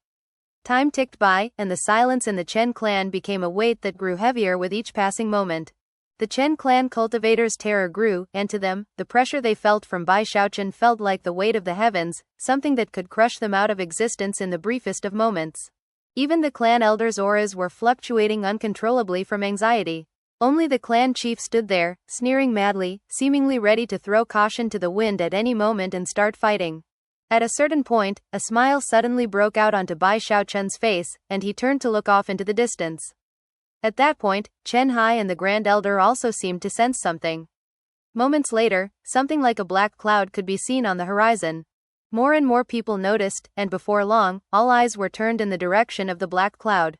Time ticked by, and the silence in the Chen clan became a weight that grew heavier with each passing moment. The Chen clan cultivators' terror grew, and to them, the pressure they felt from Bai Xiaochun felt like the weight of the heavens, something that could crush them out of existence in the briefest of moments. Even the clan elders' auras were fluctuating uncontrollably from anxiety. Only the clan chief stood there, sneering madly, seemingly ready to throw caution to the wind at any moment and start fighting. At a certain point, a smile suddenly broke out onto Bai Xiaochun's face, and he turned to look off into the distance. At that point, Chen Hai and the Grand Elder also seemed to sense something. Moments later, something like a black cloud could be seen on the horizon. More and more people noticed, and before long, all eyes were turned in the direction of the black cloud.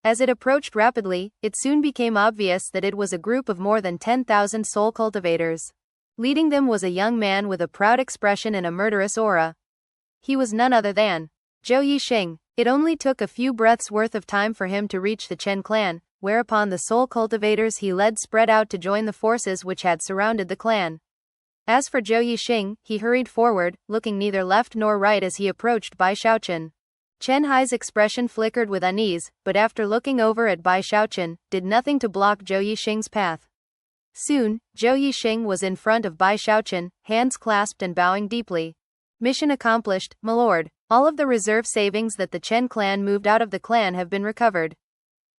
As it approached rapidly, it soon became obvious that it was a group of more than 10,000 soul cultivators. Leading them was a young man with a proud expression and a murderous aura. He was none other than Zhou Yixing. It only took a few breaths worth of time for him to reach the Chen clan, whereupon the soul cultivators he led spread out to join the forces which had surrounded the clan. As for Zhou Yixing, he hurried forward, looking neither left nor right as he approached Bai Xiaochun. Chen Hai's expression flickered with unease, but after looking over at Bai Xiaochun, did nothing to block Zhou Yixing's path. Soon, Zhou Yixing was in front of Bai Xiaochun, hands clasped and bowing deeply. Mission accomplished, my lord. All of the reserve savings that the Chen clan moved out of the clan have been recovered.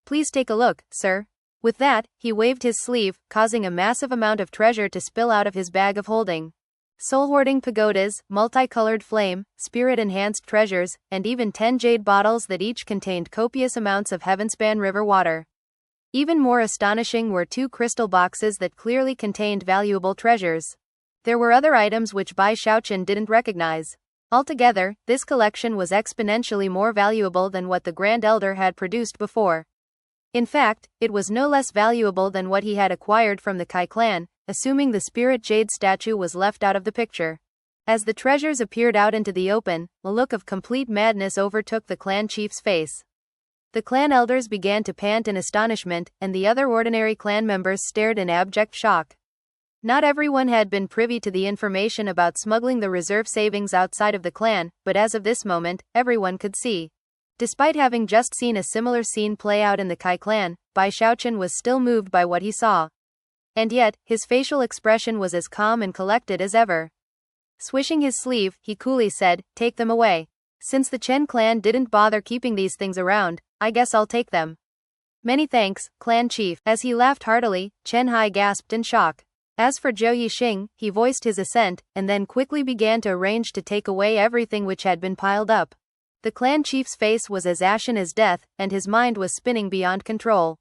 Please take a look, sir. With that, he waved his sleeve, causing a massive amount of treasure to spill out of his bag of holding. Soul-hoarding pagodas, multicolored flame, spirit-enhanced treasures, and even 10 jade bottles that each contained copious amounts of Heavenspan River water. Even more astonishing were 2 crystal boxes that clearly contained valuable treasures. There were other items which Bai Xiaochun didn't recognize. Altogether, this collection was exponentially more valuable than what the Grand Elder had produced before. In fact, it was no less valuable than what he had acquired from the Kai clan, assuming the spirit jade statue was left out of the picture. As the treasures appeared out into the open, a look of complete madness overtook the clan chief's face. The clan elders began to pant in astonishment, and the other ordinary clan members stared in abject shock. Not everyone had been privy to the information about smuggling the reserve savings outside of the clan, but as of this moment, everyone could see. Despite having just seen a similar scene play out in the Kai clan, Bai Xiaochun was still moved by what he saw. And yet, his facial expression was as calm and collected as ever. Swishing his sleeve, he coolly said, "Take them away. Since the Chen clan didn't bother keeping these things around, I guess I'll take them." "Many thanks, clan chief." As he laughed heartily, Chen Hai gasped in shock. As for Zhou Yixing, he voiced his assent, and then quickly began to arrange to take away everything which had been piled up. The clan chief's face was as ashen as death, and his mind was spinning beyond control.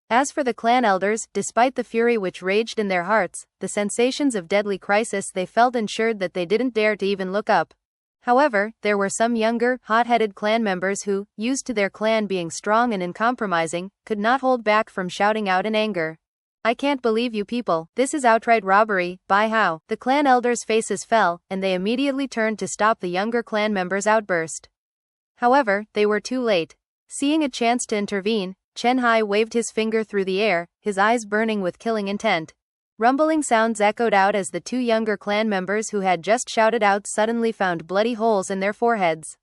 As for the clan elders, despite the fury which raged in their hearts, the sensations of deadly crisis they felt ensured that they didn't dare to even look up. However, there were some younger, hot-headed clan members who, used to their clan being strong and uncompromising, could not hold back from shouting out in anger. "I can't believe you people, this is outright robbery, Bai Hao." The clan elders' faces fell, and they immediately turned to stop the younger clan members' outburst. However, they were too late. Seeing a chance to intervene, Chen Hai waved his finger through the air, his eyes burning with killing intent. Rumbling sounds echoed out as the two younger clan members who had just shouted out suddenly found bloody holes in their foreheads.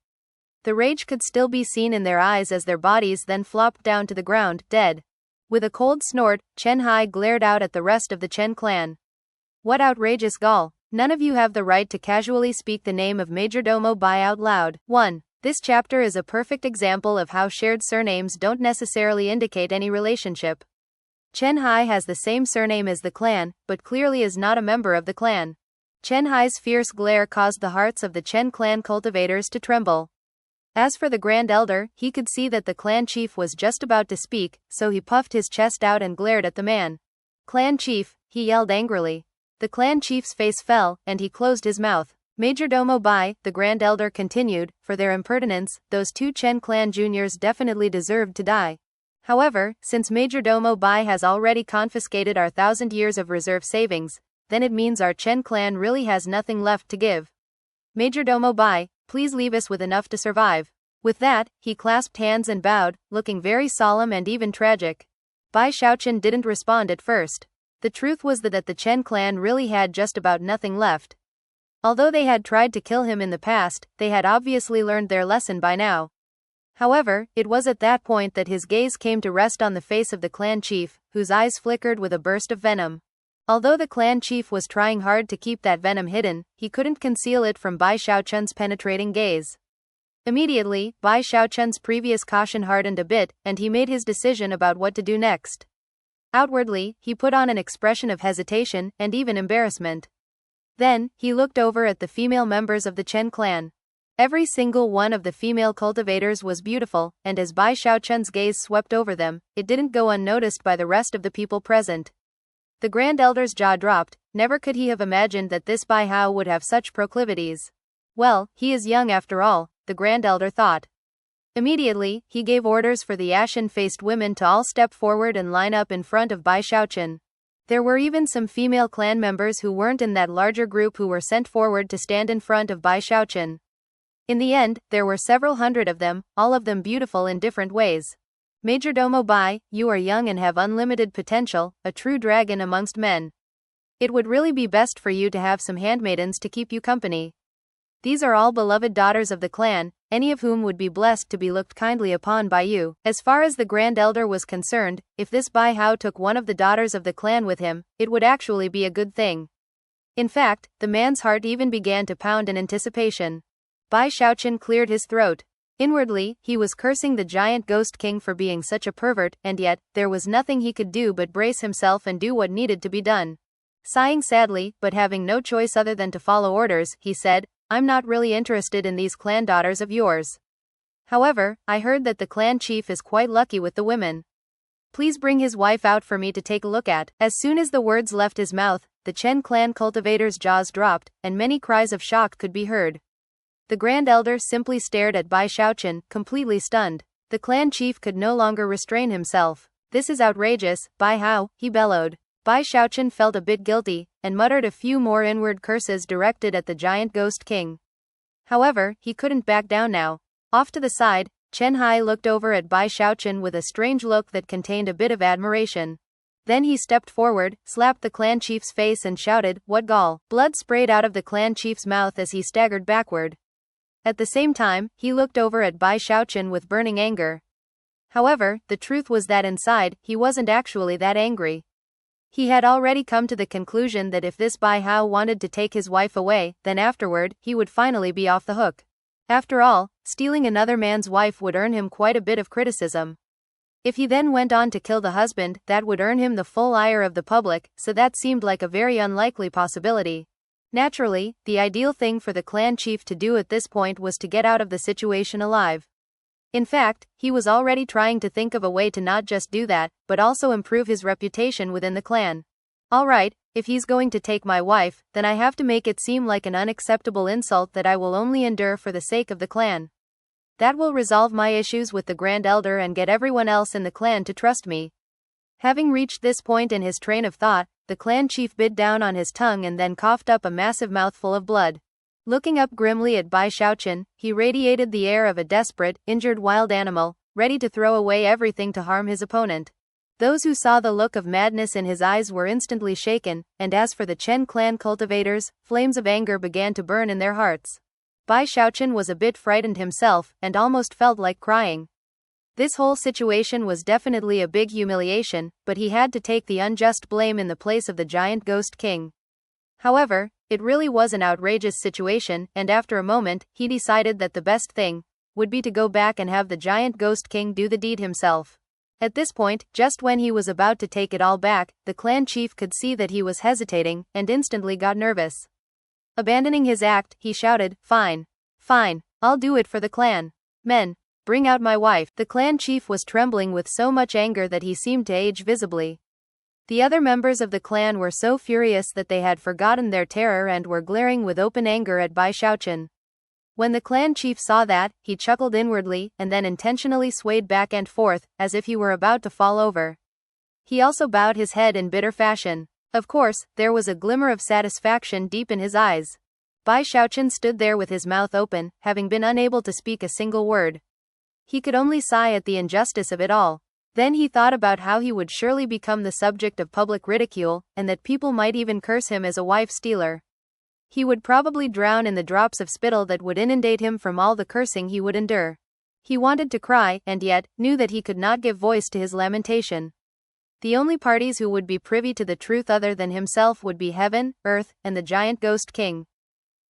The rage could still be seen in their eyes as their bodies then flopped down to the ground, dead. With a cold snort, Chen Hai glared out at the rest of the Chen clan. "What outrageous gall! None of you have the right to casually speak the name of Majordomo Bai out loud." 1. This chapter is a perfect example of how shared surnames don't necessarily indicate any relationship. Chen Hai has the same surname as the clan, but clearly is not a member of the clan. Chen Hai's fierce glare caused the hearts of the Chen clan cultivators to tremble. As for the Grand Elder, he could see that the clan chief was just about to speak, so he puffed his chest out and glared at the man. "Clan chief," he yelled angrily. The clan chief's face fell, and he closed his mouth. "Majordomo Bai," the Grand Elder continued, "for their impertinence, those two Chen clan juniors definitely deserved to die. However, since Majordomo Bai has already confiscated our 1,000 years of reserve savings, then it means our Chen clan really has nothing left to give. Majordomo Bai, please leave us with enough to survive." With that, he clasped hands and bowed, looking very solemn and even tragic. Bai Xiaochun didn't respond at first. The truth was that the Chen clan really had just about nothing left. Although they had tried to kill him in the past, they had obviously learned their lesson by now. However, it was at that point that his gaze came to rest on the face of the clan chief, whose eyes flickered with a burst of venom. Although the clan chief was trying hard to keep that venom hidden, he couldn't conceal it from Bai Xiaochun's penetrating gaze. Immediately, Bai Xiaochun's previous caution hardened a bit, and he made his decision about what to do next. Outwardly, he put on an expression of hesitation, and even embarrassment. Then, he looked over at the female members of the Chen clan. Every single one of the female cultivators was beautiful, and as Bai Xiaochun's gaze swept over them, it didn't go unnoticed by the rest of the people present. The Grand Elder's jaw dropped. Never could he have imagined that this Bai Hao would have such proclivities. Well, he is young after all, the Grand Elder thought. Immediately, he gave orders for the ashen-faced women to all step forward and line up in front of Bai Xiaochun. There were even some female clan members who weren't in that larger group who were sent forward to stand in front of Bai Xiaochun. In the end, there were several hundred of them, all of them beautiful in different ways. "Majordomo Bai, you are young and have unlimited potential, a true dragon amongst men. It would really be best for you to have some handmaidens to keep you company. These are all beloved daughters of the clan, any of whom would be blessed to be looked kindly upon by you." As far as the Grand Elder was concerned, if this Bai Hao took one of the daughters of the clan with him, it would actually be a good thing. In fact, the man's heart even began to pound in anticipation. Bai Xiaochun cleared his throat. Inwardly, he was cursing the giant ghost king for being such a pervert, and yet, there was nothing he could do but brace himself and do what needed to be done. Sighing sadly, but having no choice other than to follow orders, he said, "I'm not really interested in these clan daughters of yours. However, I heard that the clan chief is quite lucky with the women. Please bring his wife out for me to take a look at." As soon as the words left his mouth, the Chen clan cultivators' jaws dropped, and many cries of shock could be heard. The Grand Elder simply stared at Bai Xiaochun, completely stunned. The clan chief could no longer restrain himself. "This is outrageous, Bai Hao," he bellowed. Bai Xiaochun felt a bit guilty, and muttered a few more inward curses directed at the giant ghost king. However, he couldn't back down now. Off to the side, Chen Hai looked over at Bai Xiaochun with a strange look that contained a bit of admiration. Then he stepped forward, slapped the clan chief's face and shouted, "What gall!" Blood sprayed out of the clan chief's mouth as he staggered backward. At the same time, he looked over at Bai Xiaochun with burning anger. However, the truth was that inside, he wasn't actually that angry. He had already come to the conclusion that if this Bai Hao wanted to take his wife away, then afterward, he would finally be off the hook. After all, stealing another man's wife would earn him quite a bit of criticism. If he then went on to kill the husband, that would earn him the full ire of the public, so that seemed like a very unlikely possibility. Naturally, the ideal thing for the clan chief to do at this point was to get out of the situation alive. In fact, he was already trying to think of a way to not just do that, but also improve his reputation within the clan. Alright, if he's going to take my wife, then I have to make it seem like an unacceptable insult that I will only endure for the sake of the clan. That will resolve my issues with the Grand Elder and get everyone else in the clan to trust me. Having reached this point in his train of thought, the clan chief bit down on his tongue and then coughed up a massive mouthful of blood. Looking up grimly at Bai Xiaochun, he radiated the air of a desperate, injured wild animal, ready to throw away everything to harm his opponent. Those who saw the look of madness in his eyes were instantly shaken, and as for the Chen clan cultivators, flames of anger began to burn in their hearts. Bai Xiaochun was a bit frightened himself, and almost felt like crying. This whole situation was definitely a big humiliation, but he had to take the unjust blame in the place of the giant ghost king. However, it really was an outrageous situation, and after a moment, he decided that the best thing would be to go back and have the giant ghost king do the deed himself. At this point, just when he was about to take it all back, the clan chief could see that he was hesitating, and instantly got nervous. Abandoning his act, he shouted, "Fine. Fine, I'll do it for the clan. Men, bring out my wife." The clan chief was trembling with so much anger that he seemed to age visibly. The other members of the clan were so furious that they had forgotten their terror and were glaring with open anger at Bai Xiaochun. When the clan chief saw that, he chuckled inwardly, and then intentionally swayed back and forth, as if he were about to fall over. He also bowed his head in bitter fashion. Of course, there was a glimmer of satisfaction deep in his eyes. Bai Xiaochun stood there with his mouth open, having been unable to speak a single word. He could only sigh at the injustice of it all. Then he thought about how he would surely become the subject of public ridicule, and that people might even curse him as a wife stealer. He would probably drown in the drops of spittle that would inundate him from all the cursing he would endure. He wanted to cry, and yet, knew that he could not give voice to his lamentation. The only parties who would be privy to the truth other than himself would be heaven, earth, and the giant ghost king.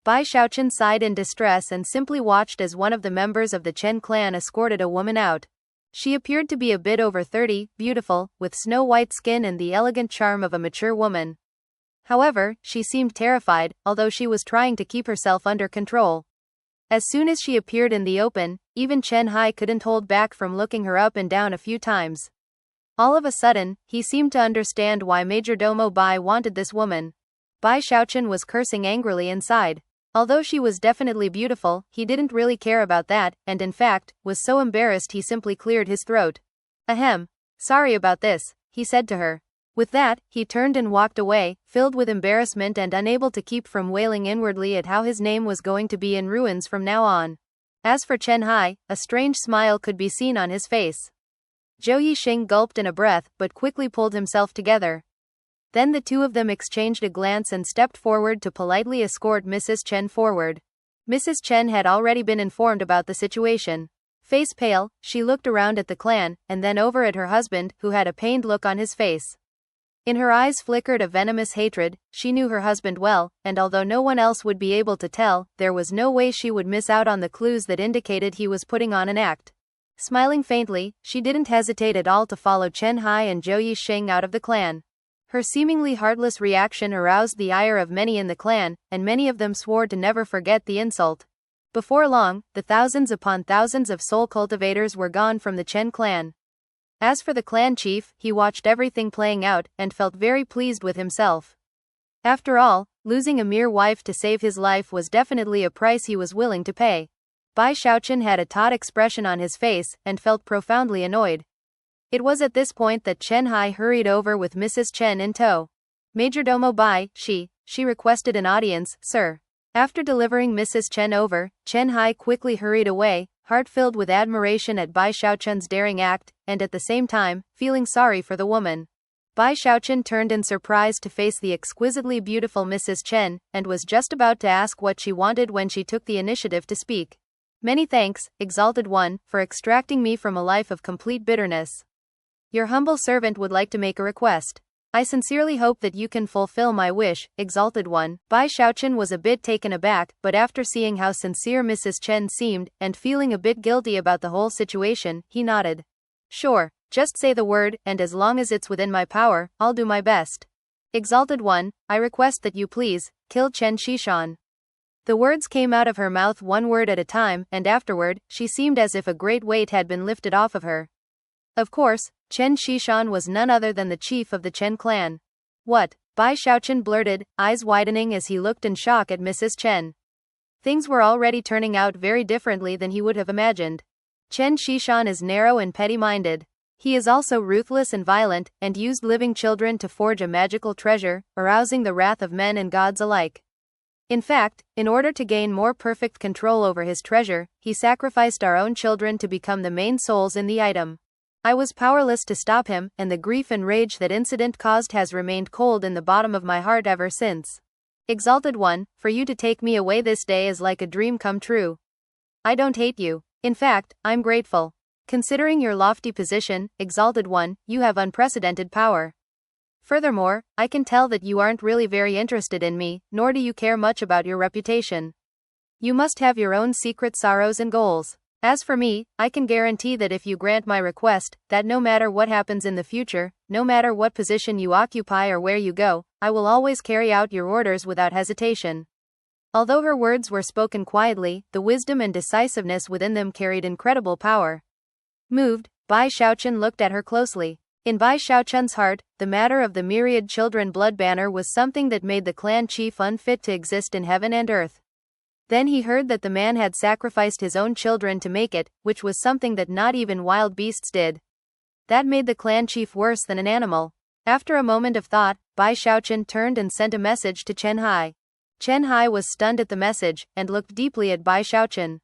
Bai Xiaochun sighed in distress and simply watched as one of the members of the Chen clan escorted a woman out. She appeared to be a bit over 30, beautiful, with snow-white skin and the elegant charm of a mature woman. However, she seemed terrified, although she was trying to keep herself under control. As soon as she appeared in the open, even Chen Hai couldn't hold back from looking her up and down a few times. All of a sudden, he seemed to understand why Majordomo Bai wanted this woman. Bai Xiaochun was cursing angrily inside. Although she was definitely beautiful, he didn't really care about that, and in fact, was so embarrassed he simply cleared his throat. "Ahem. Sorry about this," he said to her. With that, he turned and walked away, filled with embarrassment and unable to keep from wailing inwardly at how his name was going to be in ruins from now on. As for Chen Hai, a strange smile could be seen on his face. Zhou Yixing gulped in a breath, but quickly pulled himself together. Then the two of them exchanged a glance and stepped forward to politely escort Mrs. Chen forward. Mrs. Chen had already been informed about the situation. Face pale, she looked around at the clan, and then over at her husband, who had a pained look on his face. In her eyes flickered a venomous hatred. She knew her husband well, and although no one else would be able to tell, there was no way she would miss out on the clues that indicated he was putting on an act. Smiling faintly, she didn't hesitate at all to follow Chen Hai and Zhou Yixing out of the clan. Her seemingly heartless reaction aroused the ire of many in the clan, and many of them swore to never forget the insult. Before long, the thousands upon thousands of soul cultivators were gone from the Chen clan. As for the clan chief, he watched everything playing out, and felt very pleased with himself. After all, losing a mere wife to save his life was definitely a price he was willing to pay. Bai Xiaochun had a taut expression on his face, and felt profoundly annoyed. It was at this point that Chen Hai hurried over with Mrs. Chen in tow. "Majordomo Bai, she requested an audience, sir." After delivering Mrs. Chen over, Chen Hai quickly hurried away, heart filled with admiration at Bai Xiaochun's daring act, and at the same time, feeling sorry for the woman. Bai Xiaochun turned in surprise to face the exquisitely beautiful Mrs. Chen, and was just about to ask what she wanted when she took the initiative to speak. "Many thanks, exalted one, for extracting me from a life of complete bitterness. Your humble servant would like to make a request. I sincerely hope that you can fulfill my wish, exalted one." Bai Xiaochun was a bit taken aback, but after seeing how sincere Mrs. Chen seemed, and feeling a bit guilty about the whole situation, he nodded. "Sure, just say the word, and as long as it's within my power, I'll do my best." Exalted One, I request that you please, kill Chen Xishan. The words came out of her mouth one word at a time, and afterward, she seemed as if a great weight had been lifted off of her. Of course, Chen Xishan was none other than the chief of the Chen clan. What? Bai Xiaochun blurted, eyes widening as he looked in shock at Mrs. Chen. Things were already turning out very differently than he would have imagined. Chen Xishan is narrow and petty-minded. He is also ruthless and violent, and used living children to forge a magical treasure, arousing the wrath of men and gods alike. In fact, in order to gain more perfect control over his treasure, he sacrificed our own children to become the main souls in the item. I was powerless to stop him, and the grief and rage that incident caused has remained cold in the bottom of my heart ever since. Exalted One, for you to take me away this day is like a dream come true. I don't hate you. In fact, I'm grateful. Considering your lofty position, Exalted One, you have unprecedented power. Furthermore, I can tell that you aren't really very interested in me, nor do you care much about your reputation. You must have your own secret sorrows and goals. As for me, I can guarantee that if you grant my request, that no matter what happens in the future, no matter what position you occupy or where you go, I will always carry out your orders without hesitation. Although her words were spoken quietly, the wisdom and decisiveness within them carried incredible power. Moved, Bai Xiaochun looked at her closely. In Bai Xiaochun's heart, the matter of the myriad children blood banner was something that made the clan chief unfit to exist in heaven and earth. Then he heard that the man had sacrificed his own children to make it, which was something that not even wild beasts did. That made the clan chief worse than an animal. After a moment of thought, Bai Xiaochun turned and sent a message to Chen Hai. Chen Hai was stunned at the message, and looked deeply at Bai Xiaochun.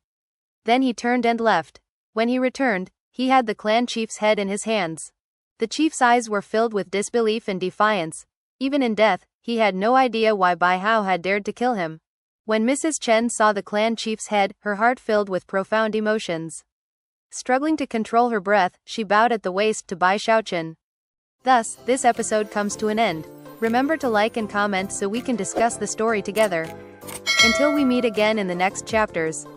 Then he turned and left. When he returned, he had the clan chief's head in his hands. The chief's eyes were filled with disbelief and defiance. Even in death, he had no idea why Bai Hao had dared to kill him. When Mrs. Chen saw the clan chief's head, her heart filled with profound emotions. Struggling to control her breath, she bowed at the waist to Bai Xiaochun. Thus, this episode comes to an end. Remember to like and comment so we can discuss the story together. Until we meet again in the next chapters.